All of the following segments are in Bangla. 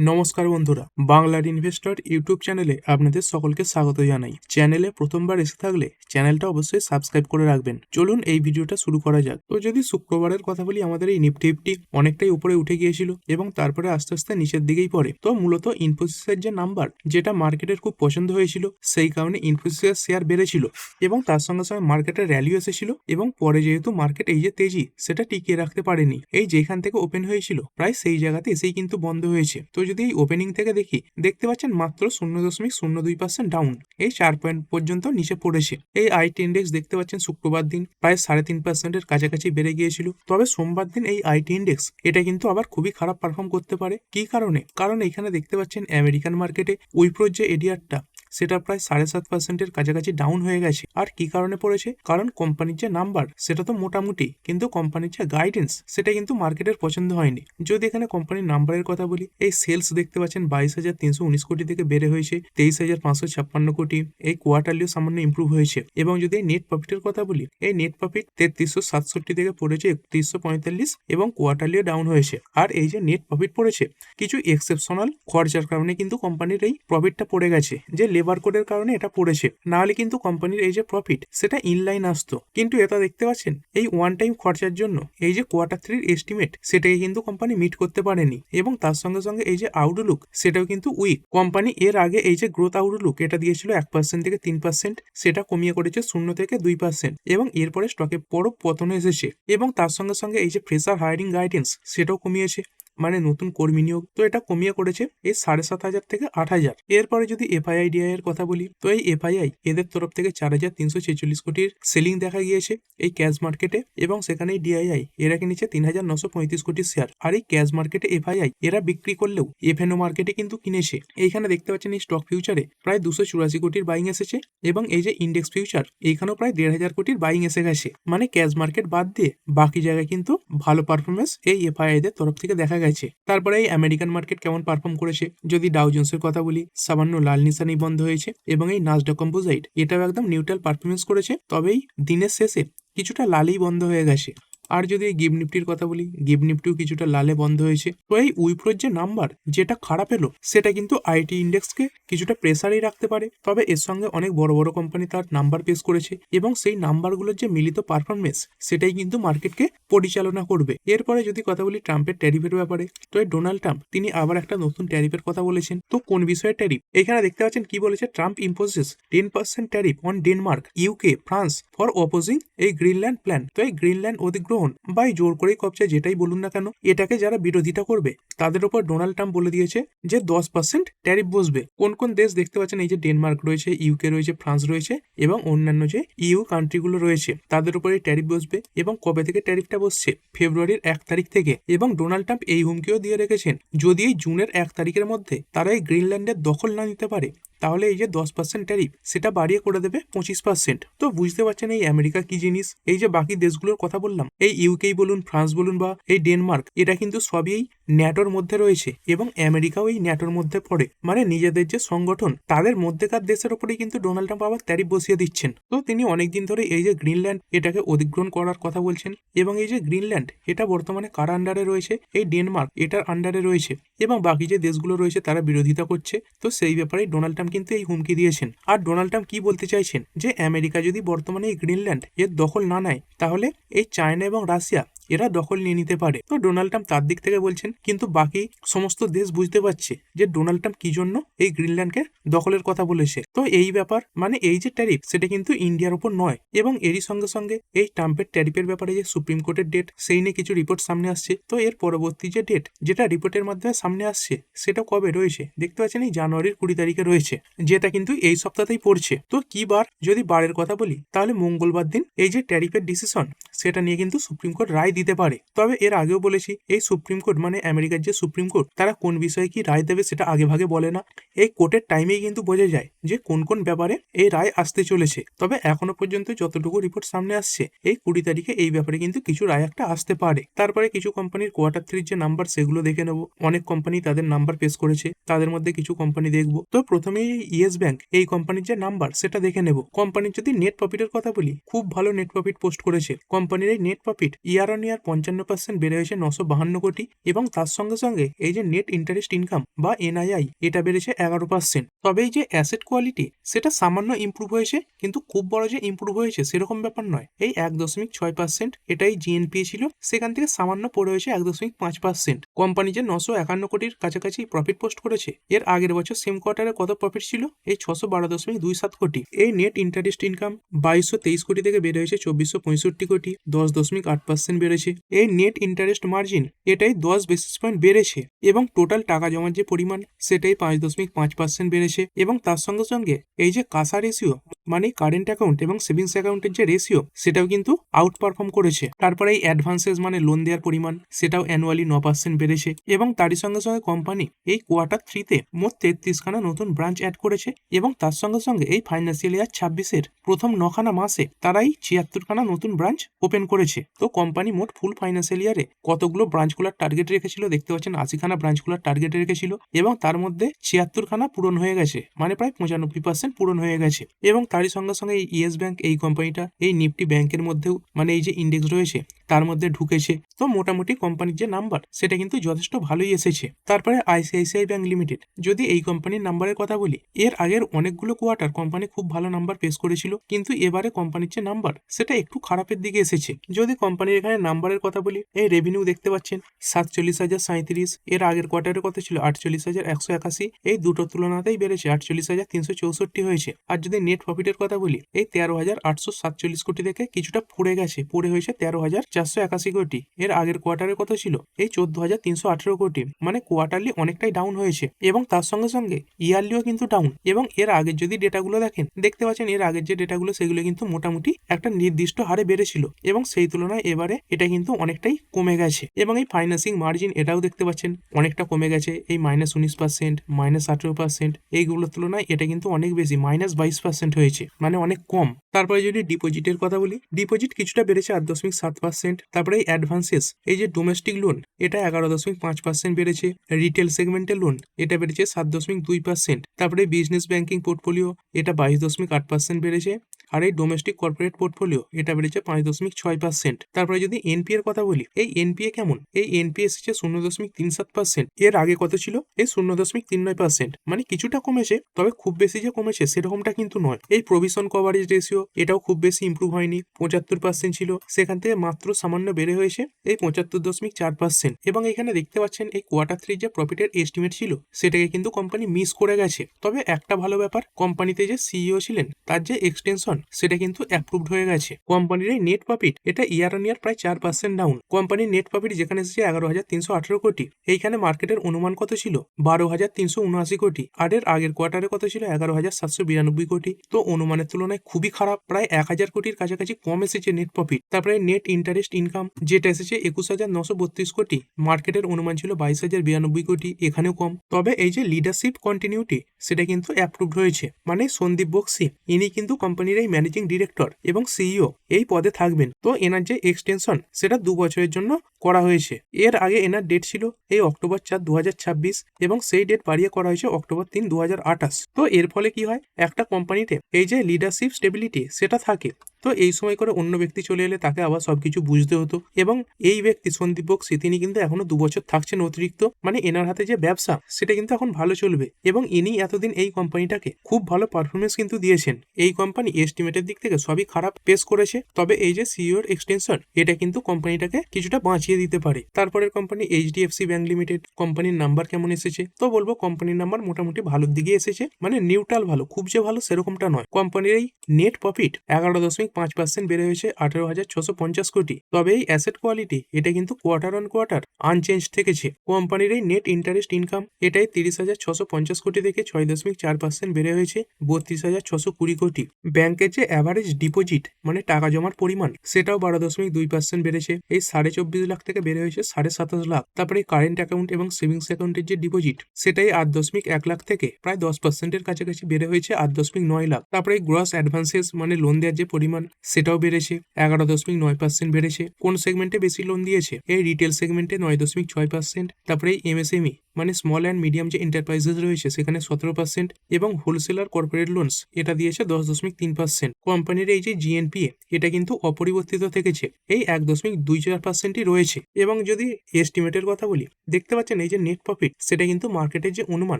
নমস্কার বন্ধুরা, বাংলার ইনভেস্টর ইউটিউব চ্যানেলে আপনাদের সকলকে স্বাগত জানাই। চ্যানেলে প্রথমবার এসে থাকলে চ্যানেলটা অবশ্যই সাবস্ক্রাইব করে রাখবেন। চলুন এই ভিডিওটা শুরু করা যাক। তো যদি শুক্রবারের কথা বলি, আমাদের এই নিফটি অনেকটাই উপরে উঠে গিয়েছিল এবং তারপরে আস্তে আস্তে নিচের দিকেই পড়ে। তো মূলত ইনফোসিসের যে নাম্বার, যেটা মার্কেটের খুব পছন্দ হয়েছিল, সেই কারণে ইনফোসিসের শেয়ার বেড়েছিল এবং তার সঙ্গে সঙ্গে মার্কেটের র্যালিও এসেছিল এবং পরে যেহেতু মার্কেট এই যে তেজি সেটা টিকিয়ে রাখতে পারেনি, এই যেখান থেকে ওপেন হয়েছিল প্রায় সেই জায়গাতে এসেই কিন্তু বন্ধ হয়েছে। তো যদি এই ওপেনিং থেকে দেখি, দেখতে পাচ্ছেন মাত্র 0.02% ডাউন, এই 4 পয়েন্ট পর্যন্ত নিচে পড়েছে। এই আইটি ইন্ডেক্স দেখতে পাচ্ছেন শুক্রবার দিন প্রায় 3.5%-এর কাছাকাছি বেড়ে গিয়েছিল। তবে সোমবার দিন এই আইটি ইন্ডেক্স এটা কিন্তু আবার খুবই খারাপ পারফর্ম করতে পারে। কি কারণে? কারণ এখানে দেখতে পাচ্ছেন আমেরিকান মার্কেটে উইপ্রোর যে এডিআরটা সেটা প্রায় 7.5%-এর কাছাকাছি ডাউন হয়ে গেছে। আর কি কারণে পড়েছে? কারণ কোম্পানির যে নাম্বার সেটা তো মোটামুটি, কিন্তু কোম্পানির যে গাইডেন্স সেটা কিন্তু মার্কেটের পছন্দ হয়নি। যদি এখানে কোম্পানির নাম্বারের কথা বলি, এই সেলস দেখতে পাচ্ছেন 22,319 কোটি থেকে বেড়ে হয়েছে 23,556 কোটি। এই কোয়ার্টারলিও সামান্য ইম্প্রুভ হয়েছে। এবং যদি নেট প্রফিটের কথা বলি, এই নেট প্রফিট 3367 থেকে পড়েছে 3145 এবং কোয়ার্টারলিও ডাউন হয়েছে। আর এই যে নেট প্রফিট পড়েছে, কিছু এক্সেপশনাল খরচার কারণে কিন্তু কোম্পানির এই প্রফিটটা পড়ে গেছে, যে লেবার কোডের কারণে এটা পড়েছে। না হলে কিন্তু কোম্পানির এই যে প্রফিট সেটা ইনলাইন আসতো। কিন্তু এটা দেখতে পাচ্ছেন এই ওয়ান টাইম খরচার জন্য এই যে Q3 এস্টিমেট সেটাকে কিন্তু কোম্পানি মিট করতে পারেনি এবং তার সঙ্গে সঙ্গে এই যে আউটলুক সেটাও কিন্তু উইক। কোম্পানি এর আগে এই যে গ্রোথ আউটলুক এটা দিয়েছিল 1% থেকে 3%, সেটা কমিয়ে করেছে 0 থেকে 2% এবং এরপরে স্টকে বড় পতন এসেছে। এবং তার সঙ্গে সঙ্গে এই যে ফ্রেশার হায়ারিং গাইডেন্স সেটাও কমিয়েছে, মানে নতুন কর্মী নিয়োগ তো এটা কমিয়ে করেছে এই 7,500 থেকে 8,000। এরপরে যদি এফআইআইডিআই এর কথা বলি, তো এই এফআইআই এদের তরফ থেকে 4,346 কোটির সেলিং দেখা গিয়েছে এই ক্যাশ মার্কেটে এবং সেখানে ডিআইআই এরা কিনেছে 3,935 কোটির শেয়ার। আর এই ক্যাশ মার্কেটে এফআইআই এরা বিক্রি করলেও এফএনও মার্কেটে কিন্তু কিনেছে। এইখানে দেখতে পাচ্ছেন এই স্টক ফিউচারে প্রায় 284 কোটির বাইং এসেছে এবং এই যে ইন্ডেক্স ফিউচার এইখানেও প্রায় 1,500 কোটির বাইং এসে গেছে। মানে ক্যাশ মার্কেট বাদ দিয়ে বাকি জায়গায় কিন্তু ভালো পারফরমেন্স এই এফআইআই দের তরফ থেকে দেখা গেছে। তারপরে এই আমেরিকান মার্কেট কেমন পারফর্ম করেছে, যদি ডাউ জোন্সের কথা বলি, সামান্য লাল নিশানি বন্ধ হয়েছে এবং এই নাসডাক কম্পোজাইট এটাও একদম নিউট্রাল পারফরমেন্স করেছে, তবেই দিনের শেষে কিছুটা লালেই বন্ধ হয়ে গেছে। আর যদি এই গিভ নিফটির কথা বলি, গিভ নিফটিও কিছুটা লালে বন্ধ হয়েছে। তো এই উইপ্রোর যে নাম্বার যেটা খারাপ এলো সেটা কিন্তু আইটি ইন্ডেক্সকে কিছুটা প্রেসারেই রাখতে পারে। তবে এর সঙ্গে অনেক বড় বড় কোম্পানি তার নাম্বার পেশ করেছে এবং সেই নাম্বারগুলোর যে মিলিত পারফরমেন্স সেটাই কিন্তু মার্কেটকে পরিচালনা করবে। এরপরে যদি কথা বলি ট্রাম্পের ট্যারিফের ব্যাপারে, তো এই ডোনাল্ড ট্রাম্প তিনি আবার একটা নতুন ট্যারিফের কথা বলেছেন। তো কোন বিষয়ে ট্যারিফ? এখানে দেখতে পাচ্ছেন কি বলেছে, Trump imposes 10% tariff on Denmark, UK, France for opposing এই গ্রিনল্যান্ড প্ল্যান। তো এই গ্রিনল্যান্ড অধিগ্রহণ বা এই জোর করেই কবজা যেটাই বলুন না কেন, এটাকে যারা বিরোধিতা করবে তাদের উপর ডোনাল্ড ট্রাম্প বলে দিয়েছে যে 10% ট্যারিফ বসবে। কোন কোন দেশ দেখতে পাচ্ছেন, এই যে ডেনমার্ক রয়েছে, ইউকে রয়েছে, ফ্রান্স রয়েছে এবং অন্যান্য যে ইউ কান্ট্রিগুলো রয়েছে তাদের উপরে ট্যারিফ বসবে। এবং কবে থেকে ট্যারিফটা বসছে? ফেব্রুয়ারির 1 তারিখ থেকে। এবং ডোনাল্ড ট্রাম্প এই হুমকিও দিয়ে রেখেছেন, যদি এই জুনের 1 তারিখের মধ্যে তারা এই গ্রিনল্যান্ডের দখল না নিতে পারে তাহলে এই যে 10% ট্যারিফ সেটা বাড়িয়ে করে দেবে 25%। তো বুঝতে পারছেন এই আমেরিকা কি জিনিস। এই যে বাকি দেশগুলোর কথা বললাম, এই ইউকেই বলুন, ফ্রান্স বলুন বা এই ডেনমার্ক, এটা কিন্তু সবই ন্যাটোর মধ্যে রয়েছে এবং আমেরিকাও এই ন্যাটোর মধ্যে পড়ে। মানে নিজেদের যে সংগঠন তাদের মধ্যেকার দেশের উপরেই কিন্তু ডোনাল্ড ট্রাম্প আবার ট্যারিফ বসিয়ে দিচ্ছেন। তো তিনি অনেকদিন ধরে এই যে গ্রিনল্যান্ড এটাকে অধিগ্রহণ করার কথা বলছেন এবং এই যে গ্রিনল্যান্ড এটা বর্তমানে কার আন্ডারে রয়েছে? এই ডেনমার্ক এটার আন্ডারে রয়েছে এবং বাকি যে দেশগুলো রয়েছে তারা বিরোধিতা করছে। তো সেই ব্যাপারে ডোনাল্ড ট্রাম্প কিন্তু এই হুমকি দিয়েছেন। আর ডোনাল্ড ট্রাম্প কি বলতে চাইছেন, যে আমেরিকা যদি বর্তমানে এই গ্রিনল্যান্ড এর দখল না নেয় তাহলে এই চায়না এবং রাশিয়া এরা দখল নিয়ে নিতে পারে। তো ডোনাল্ড ট্রাম্প তার দিক থেকে বলছেন, কিন্তু বাকি সমস্ত দেশ বুঝতে পারছে যে ডোনাল্ড ট্রাম্প কি জন্য এই গ্রিনল্যান্ডকে দখলের কথা বলেছে। তো এই ব্যাপার মানে এই যে ট্যারিফ সেটা কিন্তু ইন্ডিয়ার উপর নয়। এবং এরই সঙ্গে সঙ্গে এই ট্রাম্পের ট্যারিফের ব্যাপারে যে সুপ্রিম কোর্টের ডেট সেই নিয়ে কিছু রিপোর্ট সামনে আসছে। তো এর পরবর্তী যে ডেট যেটা রিপোর্টের মাধ্যমে সামনে আসছে সেটা কবে রয়েছে? দেখতে পাচ্ছেন এই জানুয়ারির 20 তারিখে রয়েছে, যেটা কিন্তু এই সপ্তাহতেই পড়ছে। তো কি বার? যদি বারের কথা বলি তাহলে মঙ্গলবার দিন এই যে ট্যারিফের ডিসিশন সেটা নিয়ে কিন্তু সুপ্রিম কোর্ট রায় দিতে পারে। তবে এর আগেও বলেছি, এই সুপ্রিম কোর্ট মানে আমেরিকার যে সুপ্রিম কোর্ট তারা কোন বিষয়ে কি রায় দেবে সেটা আগে ভাগে বলে না। এই কোর্টের টাইমেই কিন্তু বোঝা যায় যে কোন কোন ব্যাপারে এই রায় আসতে চলেছে। তবে এখনো পর্যন্ত যতটুকু রিপোর্ট সামনে আসছে, এই 20 তারিখে এই ব্যাপারে কিন্তু কিছু রায় একটা আসতে পারে। তারপরে কিছু কোম্পানির Q3 যে নাম্বার সেগুলো দেখে নেবো। অনেক কোম্পানি তাদের নাম্বার পেশ করেছে, তাদের মধ্যে কিছু কোম্পানি দেখবো। তো প্রথমেই ইয়েস ব্যাংক এই কোম্পানির যে নাম্বার সেটা দেখে নেব। কোম্পানির যদি নেট প্রফিটের কথা বলি, খুব ভালো নেট প্রফিট পোস্ট করেছে। কোম্পানির এই নেট প্রফিট ইয়ার অন আর 55% বেড়ে হয়েছে 952 কোটি, এবং তার সঙ্গে সঙ্গে এই যে নেট ইন্টারেস্ট ইনকাম বা এনআইআই এটা বেড়েছে 11%। তবে এই যে অ্যাসেট কোয়ালিটি সেটা সামান্য ইমপ্রুভ হয়েছে, কিন্তু খুব বড় যে ইমপ্রুভ হয়েছে সেরকম ব্যাপার নয়। এই 1.6%, এটাই জিএনপি ছিল, সেখান থেকে সামান্য পড়ে হয়েছে 1.5%। কোম্পানি যে 951 কোটির কাছাকাছি প্রফিট পোস্ট করেছে, এর আগের বছর সেম কোয়ার্টারে কত প্রফিট ছিল? এই 612.27 কোটি। এই নেট ইন্টারেস্ট ইনকাম 2223 কোটি থেকে বেড়ে হয়েছে 2465 কোটি, 10.8% বেড়েছে। এই নেট ইন্টারেস্ট মার্জিন এটাই 10 বেসিস পয়েন্ট বেড়েছে, এবং টোটাল টাকা জমার যে পরিমাণ সেটাই 5.5% বেড়েছে। এবং তার সঙ্গে সঙ্গে এই যে কাসা রেশিও মানে কারেন্ট অ্যাকাউন্ট এবং সেভিংস অ্যাকাউন্টের যে রেশিও সেটাও কিন্তু আউট পারফর্ম করেছে। তারপরে এই অ্যাডভান্সেস মানে লোন দেওয়ার পরিমাণ সেটাও অ্যানুয়ালি 9% বেড়েছে। এবং তারই সঙ্গে সঙ্গে কোম্পানি এই কোয়ার্টার 3-তে মোট 33খানা নতুন ব্রাঞ্চ অ্যাড করেছে, এবং তার সঙ্গে সঙ্গে এই ফাইন্যান্সিয়াল ইয়ার 26-এর প্রথম 9খানা মাসে তারাই 76খানা নতুন ব্রাঞ্চ ওপেন করেছে। তো কোম্পানি মোট ফুল ফাইন্যান্সিয়াল ইয়ারে কতগুলো ব্রাঞ্চ খোলার টার্গেট রেখেছিল দেখতে পাচ্ছেন, 80খানা ব্রাঞ্চ খোলার টার্গেট রেখেছিল, এবং তার মধ্যে 76খানা পূরণ হয়ে গেছে, মানে প্রায় 95% পূরণ হয়ে গেছে। এবং তারই সঙ্গে সঙ্গে এই ইয়েস ব্যাংক এই কোম্পানিটা এই নিফটি ব্যাংকের মধ্যেও মানে এই যে ইন্ডেক্স রয়েছে তার মধ্যে ঢুকেছে। তো মোটামুটি কোম্পানির যে নাম্বার সেটা কিন্তু যথেষ্ট ভালোই এসেছে। তারপরে আইসিআইসিআই ব্যাংক লিমিটেড, যদি এই কোম্পানির নাম্বারের কথা বলি, এর আগের অনেকগুলো কোয়ার্টার কোম্পানি খুব ভালো নাম্বার পেশ করেছিল, কিন্তু এবারে কোম্পানির যে নাম্বার সেটা একটু খারাপের দিকে এসেছে। যদি কোম্পানির এখানে নাম্বারের কথা বলি, এই রেভিনিউ দেখতে পাচ্ছেন 47,037, এর আগের কোয়ার্টারের কথা ছিল 48,181, এই দুটো তুলনাতেই বেড়েছে 48,364 হয়েছে। আর যদি নেট প্রফিটের কথা বলি, এই 13,847 কোটি থেকে কিছুটা পড়ে গেছে, পড়ে হয়েছে 13,481 কোটি। এর আগের কোয়ার্টারের কথা ছিল এই 14,318 কোটি, মানে কোয়ার্টারলি অনেকটাই ডাউন হয়েছে, এবং তার সঙ্গে সঙ্গে ইয়ারলিও কিন্তু ডাউন। এবং এর আগের যদি ডেটাগুলো দেখেন, দেখতে পাচ্ছেন এর আগের যে ডেটাগুলো সেগুলো কিন্তু মোটামুটি একটা নির্দিষ্ট হারে বেড়েছিল, এবং সেই তুলনায় এবারে এটা কিন্তু অনেকটাই কমে গেছে। এবং এই ফাইন্যান্সিং মার্জিন এটাও দেখতে পাচ্ছেন অনেকটা কমে গেছে, এই -19%, -18%, এইগুলোর তুলনায় এটা কিন্তু অনেক বেশি, -22% হয়েছে, মানে অনেক কম। তারপরে যদি ডিপোজিটের কথা বলি, ডিপোজিট কিছুটা বেড়েছে 8.7%। তারপরে এই অ্যাডভান্সেস এই যে ডোমেস্টিক লোন এটা 11.5% বেড়েছে। রিটেল সেগমেন্টের লোন এটা বেড়েছে 7.2%। তারপরে বিজনেস ব্যাংকিং পোর্টফোলিও এটা 22.8% বেড়েছে। আর এই ডোমেস্টিক কর্পোরেট পোর্টফোলিও এটা বেড়েছে 5.6%। তারপরে যদি এনপিএ এর কথা বলি, এই এনপিএ কেমন? এই এনপিএ এসেছে 0.37%, এর আগে কত ছিল? এই 0.39%, মানে কিছুটা কমেছে, তবে খুব বেশি যে কমেছে সেরকমটা কিন্তু নয়। এই প্রভিশন কভারেজ রেশিও এটাও খুব বেশি ইমপ্রুভ হয়নি, 75% ছিল, সেখান থেকে মাত্র সামান্য বেড়ে হয়েছে এই 75.4%। এবং এখানে দেখতে পাচ্ছেন এই কোয়ার্টার 3 যে প্রফিটের এস্টিমেট ছিল সেটাকে কিন্তু কোম্পানি মিস করে গেছে। তবে একটা ভালো ব্যাপার, কোম্পানিতে যে সিইও ছিলেন তার যে এক্সটেনশন সেটা কিন্তু অ্যাপ্রুভড হয়ে গেছে। কোম্পানির এই নেট প্রফিট এটা ইয়ার অন ইয়ার প্রায় 4% ডাউন। কোম্পানির নেট প্রফিট যেখানে এসেছে 11,318 কোটি, এইখানে মার্কেটের অনুমান কত ছিল? 12,379 কোটি। আর এর আগের কোয়ার্টারে কত ছিল? 11,792 কোটি। তো অনুমানের তুলনায় খুবই খারাপ, প্রায় 1,000 কোটির কাছাকাছি কম এসেছে নেট প্রফিট। তারপরে নেট ইন্টারেস্ট ইনকাম যেটা এসেছে 21,932 কোটি, মার্কেটের অনুমান ছিল 22,092 কোটি, এখানেও কম। তবে এই যে লিডারশিপ কন্টিনিউটি সেটা কিন্তু অ্যাপ্রুভড হয়েছে, মানে সন্দীপ বক্সি ইনি কিন্তু কোম্পানির এই ম্যানেজিং ডিরেক্টর এবং সিইও এই পদে থাকবেন। তো এনার যে এক্সটেনশন সেটা 2 বছরের জন্য করা হয়েছে। এর আগে এনার ডেট ছিল এই অক্টোবর 4, 2026, এবং সেই ডেট বাড়িয়ে করা হয়েছে অক্টোবর 3, 2028। তো এর ফলে কি হয়, একটা কোম্পানিতে এই যে লিডারশিপ স্টেবিলিটি সেটা থাকে। তো এই সময় করে অন্য ব্যক্তি চলে এলে তাকে আবার সবকিছু বুঝতে হতো, এবং এই ব্যক্তি সন্দীপ বক্সি তিনি কিন্তু এখনো 2 বছর থাকছেন অতিরিক্ত, মানে এনার হাতে যে ব্যবসা সেটা কিন্তু এখন ভালো চলবে, এবং ইনি এতদিন এই কোম্পানিটাকে খুব ভালো পারফরমেন্স কিন্তু দিয়েছেন। এই কোম্পানি এস্টিমেটের দিক থেকে সবই খারাপ পেশ করেছে, তবে এই যে সিইওর এক্সটেনশন এটা কিন্তু কোম্পানিটাকে কিছুটা বাঁচিয়ে দিতে পারে। তারপরের কোম্পানি এইচডিএফসি ব্যাংক লিমিটেড, কোম্পানির নাম্বার কেমন এসেছে? তো বলবো কোম্পানির নাম্বার মোটামুটি ভালোর দিকে এসেছে, মানে নিউট্রাল ভালো, খুব যে ভালো সেরকমটা নয়। কোম্পানির এই নেট প্রফিট 11.5% বেড়ে হয়েছে 18,650 কোটি। তবে এই অ্যাসেট কোয়ালিটি এটা কিন্তু কোয়ার্টার অন কোয়ার্টার আনচেঞ্জ থেকেছে। কোম্পানির এই নেট ইন্টারেস্ট ইনকাম এটাই 30,650 কোটি থেকে 6.4% বেড়ে হয়েছে 32,620 কোটি। ব্যাংকের যে অ্যাভারেজ ডিপোজিট মানে টাকা জমার পরিমাণ সেটাও 12.2% বেড়েছে, এই 24.5 লাখ থেকে বেড়ে হয়েছে 27.5 লাখ। তারপরে কারেন্ট অ্যাকাউন্ট এবং সেভিংস অ্যাকাউন্টের যে ডিপোজিট সেটাই 8.1 লাখ থেকে প্রায় 10%-এর কাছাকাছি বেড়ে হয়েছে 8.9 লাখ। তারপরে গ্রস অ্যাডভান্সেস মানে লোন দেওয়ার যে পরিমাণ সেটাও বেড়েছে, 11.9% বেড়েছে। কোন সেগমেন্টে বেশি লোন দিয়েছে? এই রিটেল সেগমেন্টে 9.6%। তারপরে এমএসএমই মানে স্মল অ্যান্ড মিডিয়াম যে এন্টারপ্রাইজেস রয়েছে সেখানে 17%, এবং হোলসেলার কর্পোরেট লোনস এটা দিয়েছে 10.3%। 1%। কোম্পানির এই যে জিএনপিএ এটা কিন্তু অপরিবর্তিত থেকেছে, এই 1.24% রয়েছে। এবং যদি এস্টিমেটের কথা বলি, দেখতে পাচ্ছেন এই যে নেট প্রফিট সেটা কিন্তু মার্কেটের যে অনুমান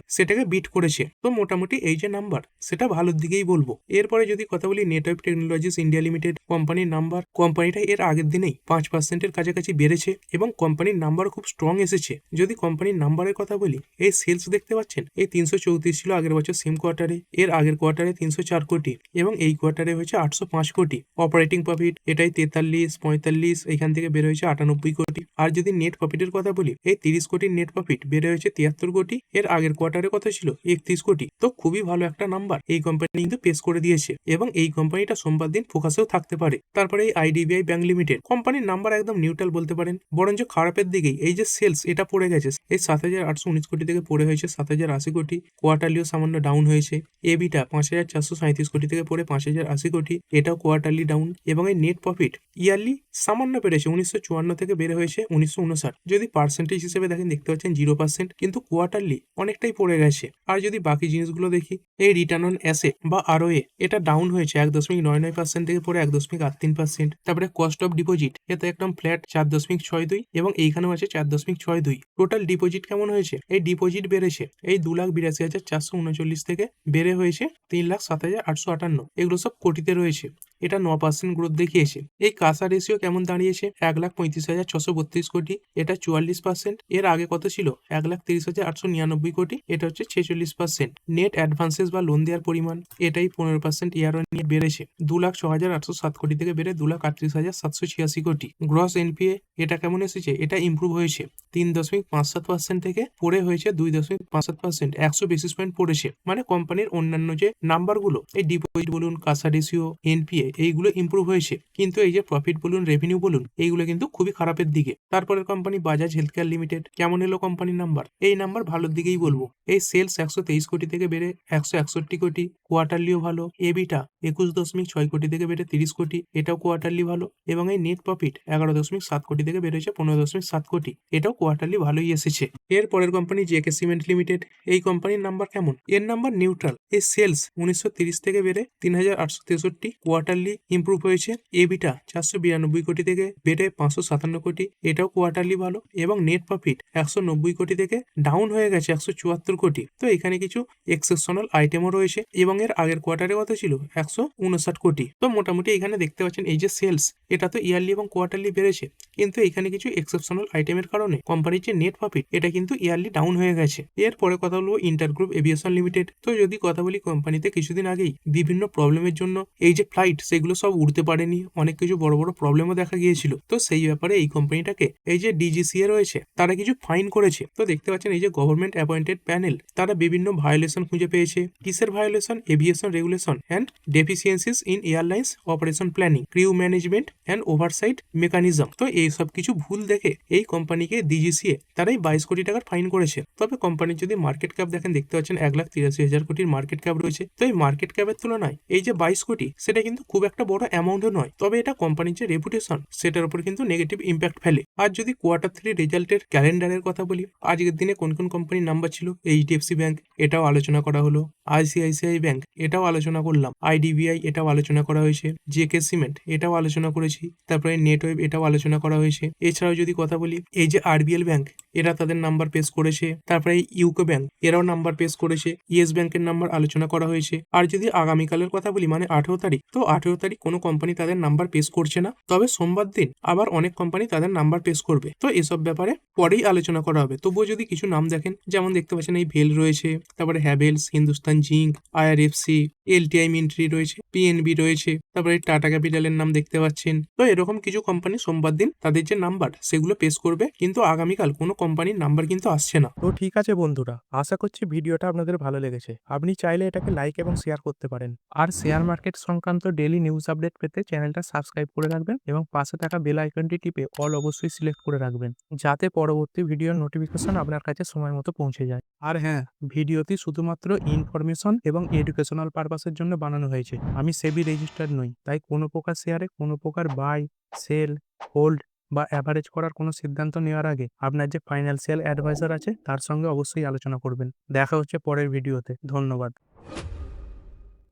সেটাকে বিট করেছে। তো মোটামুটি এই যে নাম্বার সেটা ভালোর দিকেই বলবো। এরপরে যদি কথা বলি নেটওয়েভ টেকনোলজিস ইন্ডিয়া লিমিটেড কোম্পানির নাম্বার, কোম্পানিটা এর আগের দিনেই 5%-এর কাছাকাছি বেড়েছে এবং কোম্পানির নাম্বার খুব স্ট্রং এসেছে। যদি কোম্পানির নাম্বারের কথা বলি, এই সেলস দেখতে পাচ্ছেন এই 334 ছিল আগের বছর সেম কোয়ার্টারে, এর আগের কোয়ার্টারে 304 কোটি এবং এই কোয়ার্টারে হয়েছে 805 কোটি। অপারেটিং প্রফিট এটাই 43, 45, এখান থেকে বের হয়েছে 98 কোটি। আর যদি নেট প্রফিটের কথা বলি, এই 30 কোটির নেট প্রফিট বেড়ে হয়েছে 73 কোটি, এর আগের কোয়ার্টারে কত ছিল 31 কোটি। তো খুবই ভালো একটা নাম্বার এই কোম্পানি কিন্তু পেশ করে দিয়েছে এবং এই কোম্পানিটা সোমবার দিন ফোকাসেও থাকতে পারে। তারপরে এই আইডিবিআই ব্যাংক লিমিটেড কোম্পানির নাম্বার একদম নিউট্রাল বলতে পারেন, বরঞ্চ খারাপের দিকেই। এই যে সেলস এটা পড়ে গেছে, এই 7,819 কোটি থেকে পড়ে হয়েছে 7,080 কোটি। কোয়ার্টারলিও সামান্য ডাউন হয়েছে। এবিটা 5,437 কোটি থেকে পড়ে 5,080 কোটি, এটাও কোয়ার্টারলি ডাউন। এবং এই নেট প্রফিট ইয়ারলি সামান্য বেড়েছে, 1954 থেকে বেড়ে হয়েছে 1959। যদি পার্সেন্টেজ হিসেবে দেখেন দেখতে পাচ্ছেন 0%, কিন্তু কোয়ার্টারলি অনেকটাই পড়ে গেছে। আর যদি বাকি জিনিসগুলো দেখি, এই রিটার্ন অন অ্যাসেট বা আরওএ এটা ডাউন হয়েছে 1.99% থেকে পড়ে 1.82%। তারপরে কস্ট অফ ডিপোজিট এটা একদম ফ্ল্যাট 4.62 এবং এইখানেও আছে 4.62। টোটাল ডিপোজিট কেমন হয়েছে, এই ডিপোজিট বেড়েছে এই 2,82,439 থেকে বেড়ে হয়েছে 3,07,858। এগুলো সব কোটিতে রয়েছে, এটা 9% গ্রোথ দেখিয়েছে। এই কাসা রেশিও কেমন দাঁড়িয়েছে, 1,35,632 কোটি, এটা 44%। এর আগে কত ছিল 1,30,899 কোটি, এটা হচ্ছে 46%। নেট অ্যাডভান্সেস বা লোন দেওয়ার পরিমাণ এটাই 15% ইয়ার অন ইয়ার বেড়েছে, 2,06,807 কোটি থেকে বেড়ে 2,38,786 কোটি। গ্রস এনপিএ এটা কেমন এসেছে, এটা ইমপ্রুভ হয়েছে 3.57% থেকে পড়ে হয়েছে 2.57%, 100 বেসিস পয়েন্ট পড়েছে। মানে কোম্পানির অন্যান্য যে নাম্বারগুলো, এই ডিপোজিট বলুন, কাসা রেশিও, এনপিএ এইগুলো ইমপ্রুভ হয়েছে, কিন্তু এই যে প্রফিট বলুন, রেভিনিউ বলুন, এইগুলো কিন্তু খুবই খারাপের দিকে। তারপরের company Bajaj health care limited, কেমন এলো কোম্পানির নাম্বার, এই নাম্বার ভালোর দিকেই বলবো। এই সেলস 123 কোটি থেকে বেড়ে 161 কোটি, কোয়ার্টারলিও ভালো। এবিটা 21.6 কোটি থেকে বেড়ে 30 কোটি, এটাও কোয়ার্টারলি ভালো। এবং এই নেট প্রফিট 11.7 কোটি থেকে বেড়েছে 15.7 কোটি, এটাও কোয়ার্টারলি ভালোই এসেছে। এর পরের কোম্পানি জেকে সিমেন্ট লিমিটেড, এই কোম্পানির নাম্বার কেমন, এর নাম্বার নিউট্রাল। এই সেলস 1930 থেকে বেড়ে 3,863, কোয়ার্টারলি ইমপ্রুভ হয়েছে। এবিটা 492 কোটি থেকে বেড়ে 557 কোটি, এটাও কোয়ার্টারলি ভালো। এবং নেট প্রফিট 190 কোটি থেকে ডাউন হয়ে গেছে 174 কোটি। তো এখানে কিছু এক্সেপশনাল আইটেমও রয়েছে এবং এর আগের কোয়ার্টারে কত ছিল 159 কোটি। তো মোটামুটি এখানে দেখতে পাচ্ছেন এই যে সেলস এটা তো ইয়ারলি এবং কোয়ার্টারলি বেড়েছে, কিন্তু এখানে কিছু এক্সেপশনাল আইটেমের কারণে কোম্পানির যে নেট প্রফিট এটা কিন্তু ইয়ারলি ডাউন হয়ে গেছে। এরপরে কথা বলবো ইন্টারগ্রুপ এভিয়েশন লিমিটেড। তো যদি কথা বলি, কোম্পানিতে কিছুদিন আগেই বিভিন্ন প্রবলেমের জন্য এই যে ফ্লাইট সেগুলো সব উড়তে পারেনি, অনেক কিছু বড় বড় প্রবলেমও দেখা গিয়েছিল। তো সেই ব্যাপারে এই কোম্পানিটাকে এই যে ডিজিসিএ রয়েছে তারা কিছু ফাইন করেছে। তো দেখতে পাচ্ছেন এই যে গভর্নমেন্ট অ্যাপয়েন্টেড প্যানেল, তারা বিভিন্ন ভায়োলেশন খুঁজে পেয়েছে। কিসের violation, aviation regulation and deficiencies in airlines operation planning, crew management and oversight mechanism. তো এই সব কিছু ভুল দেখে এই কোম্পানিকে ডিজিসিএ তারাই 22 কোটি টাকার ফাইন করেছে। তবে কোম্পানির যদি মার্কেট ক্যাপ দেখেন দেখতে পাচ্ছেন 1,83,000 কোটির মার্কেট ক্যাপ রয়েছে। তো এই মার্কেট ক্যাপের তুলনায় এই যে 22 কোটি সেটা কিন্তু খুব একটা বড় অ্যামাউন্টও নয়, তবে এটা কোম্পানির যে রেপুটেশন সেটার উপর কিন্তু নেগেটিভ ইম্প্যাক্ট ফেলে। আর যদি Q3 রেজাল্টের ক্যালেন্ডারের কথা বলি, আজকের দিনে কোন কোন কোম্পানির নাম্বার ছিল, এইচডিএফসি ব্যাংক এটাও আলোচনা করা হলো, আইসিআইসিআই ব্যাংক এটাও আলোচনা করলাম, আইডিবিআই এটাও আলোচনা করা হয়েছে, জেকে সিমেন্ট এটাও আলোচনা করেছি, তারপরে নেটওয়েভ এটাও আলোচনা করা হয়েছে। এছাড়াও যদি কথা বলি, এই যে আরবিএল ব্যাংক এরা তাদের নাম্বার পেশ করেছে, তারপরে ইউকো ব্যাংক এরাও নাম্বার পেশ করেছে, ইয়েস ব্যাংকের নাম্বার আলোচনা করা হয়েছে। আর যদি আগামীকালের কথা বলি, মানে 18 তারিখ, তো 18 তারিখ কোনো কোম্পানি তাদের নাম্বার পেশ করছে না, তবে সোমবার দিন আবার অনেক কোম্পানি তাদের নাম্বার পেশ করবে। তো এসব ব্যাপারে পরেই আলোচনা করা হবে। তবুও যদি কিছু নাম দেখেন, যেমন দেখতে পাচ্ছেন এই ভেল রয়েছে, তারপরে হ্যাভেলস, হিন্দুস্তান জিঙ্ক, আইআরএফসি, এলটিআই মিন্ট্রি রয়েছে, পিএনবি রয়েছে, তারপরে টাটা ক্যাপিটালের নাম দেখতে পাচ্ছেন। তো এরকম কিছু কোম্পানি সোমবার দিন তাদের যে নাম্বার সেগুলো পেশ করবে, কিন্তু আগামীকাল কোনো কোম্পানির নাম্বার কিন্তু আসছে না। তো ঠিক আছে বন্ধুরা, আশা করছি ভিডিওটা আপনাদের ভালো লেগেছে। আপনি চাইলে এটাকে লাইক এবং শেয়ার করতে পারেন। আর শেয়ার মার্কেট সংক্রান্ত ডেইলি নিউজ আপডেট পেতে চ্যানেলটা সাবস্ক্রাইব করে রাখবেন এবং পাশে থাকা বেল আইকনটি টিপে অল অবশ্যই সিলেক্ট করে রাখবেন, যাতে পরবর্তী ভিডিওর নোটিফিকেশন আপনার কাছে সময় মতো পৌঁছে যায়। আর হ্যাঁ, ভিডিওটি শুধুমাত্র ইনফরমেশন এবং এডুকেশনাল পারপাসের জন্য বানানো হয়েছে। আমি সেবি রেজিস্টার্ড নই, তাই কোনো প্রকার শেয়ারে কোনো প্রকার বাই, সেল, হোল্ড বা অ্যাভারেজ করার কোনো সিদ্ধান্ত নেওয়ার আগে আপনার যে ফাইন্যান্সিয়াল অ্যাডভাইজার আছে তার সঙ্গে অবশ্যই আলোচনা করবেন। দেখা হচ্ছে পরের ভিডিওতে। ধন্যবাদ।